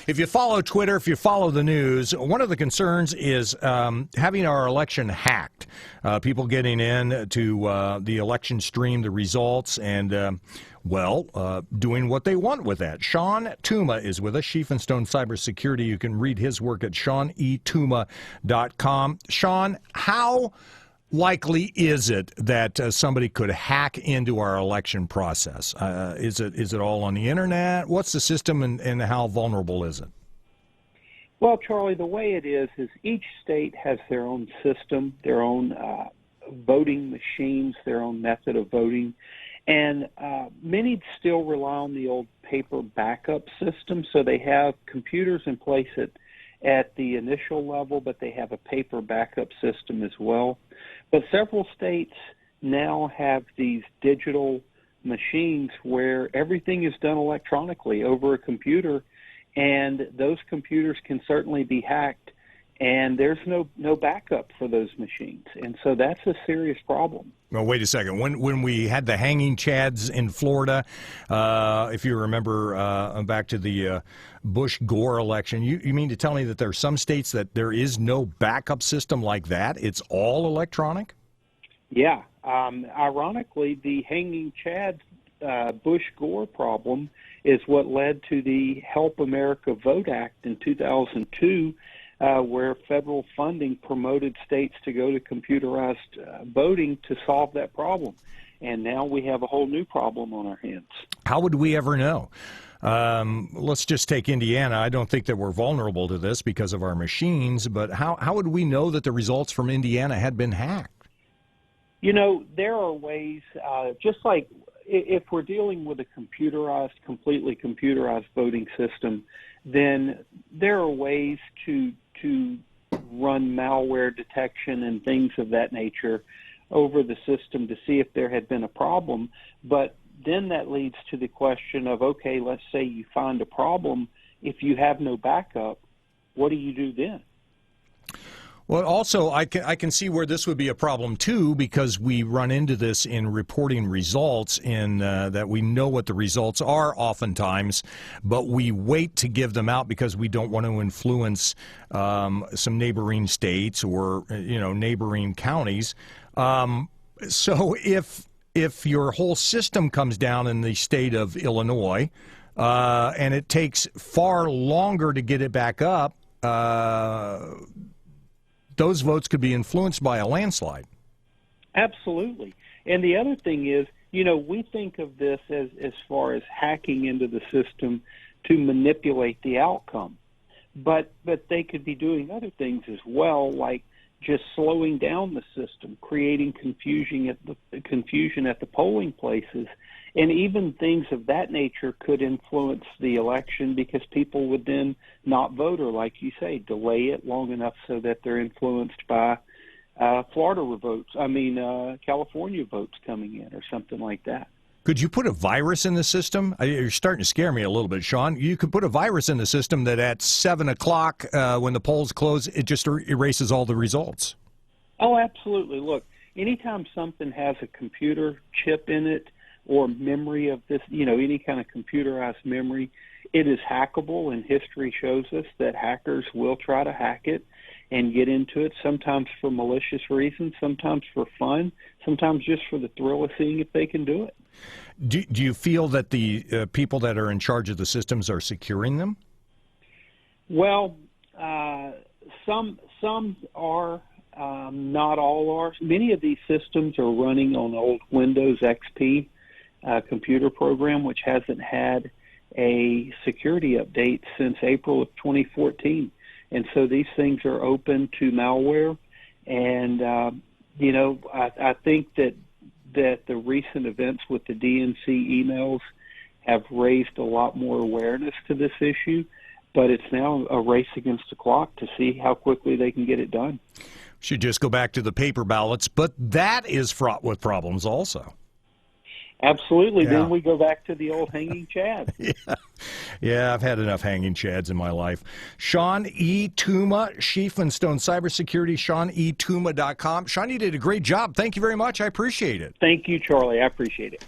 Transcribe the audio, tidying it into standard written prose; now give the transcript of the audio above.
If you follow Twitter, if you follow the news, one of the concerns is having our election hacked. People getting in to the election stream, the results, and, doing what they want with that. Shawn Tuma is with us, Scheef and Stone Cybersecurity. You can read his work at ShawnTuma.com. Shawn, how likely is it that somebody could hack into our election process? Is it all on the internet? What's the system, and how vulnerable is it? Well, Charlie, the way it is each state has their own system, their own voting machines, their own method of voting, and many still rely on the old paper backup system. So they have computers in place at the initial level, but they have a paper backup system as well. But several states now have these digital machines where everything is done electronically over a computer, and those computers can certainly be hacked, and there's no backup for those machines. And so that's a serious problem. Well, wait a second. When we had the hanging chads in Florida, if you remember back to the Bush-Gore election, you mean to tell me that there are some states that there is no backup system like that? It's all electronic? Yeah. Ironically, the hanging chad Bush-Gore problem is what led to the Help America Vote Act in 2002, where federal funding promoted states to go to computerized voting to solve that problem. And now we have a whole new problem on our hands. How would we ever know? Let's just take Indiana. I don't think that we're vulnerable to this because of our machines, but how would we know that the results from Indiana had been hacked? You know, there are ways, just like if we're dealing with a completely computerized voting system, then there are ways to run malware detection and things of that nature over the system to see if there had been a problem. But then that leads to the question of, okay, let's say you find a problem. If you have no backup, what do you do then? Well, also, I can see where this would be a problem, too, because we run into this in reporting results in that we know what the results are oftentimes, but we wait to give them out because we don't want to influence some neighboring states or, neighboring counties. So if your whole system comes down in the state of Illinois and it takes far longer to get it back up, those votes could be influenced by a landslide. Absolutely. And the other thing is, we think of this as far as hacking into the system to manipulate the outcome. But they could be doing other things as well, like just slowing down the system, creating confusion at the polling places, and even things of that nature could influence the election because people would then not vote, or like you say, delay it long enough so that they're influenced by California votes coming in or something like that. Could you put a virus in the system? You're starting to scare me a little bit, Shawn. You could put a virus in the system that at 7 o'clock when the polls close, it just erases all the results. Oh, absolutely. Look, anytime something has a computer chip in it or memory of this, any kind of computerized memory, it is hackable, and history shows us that hackers will try to hack it and get into it, sometimes for malicious reasons, sometimes for fun, sometimes just for the thrill of seeing if they can do it. Do you feel that the people that are in charge of the systems are securing them? Well, some are, not all are. Many of these systems are running on old Windows XP computer program, which hasn't had a security update since April of 2014. And so these things are open to malware. And, I think that the recent events with the DNC emails have raised a lot more awareness to this issue, but it's now a race against the clock to see how quickly they can get it done. Should just go back to the paper ballots, but that is fraught with problems also. Absolutely. Yeah. Then we go back to the old hanging chad. Yeah, I've had enough hanging chads in my life. Shawn E. Tuma, Scheef and Stone Cybersecurity, ShawnTuma.com. Shawn, you did a great job. Thank you very much. I appreciate it. Thank you, Charlie. I appreciate it.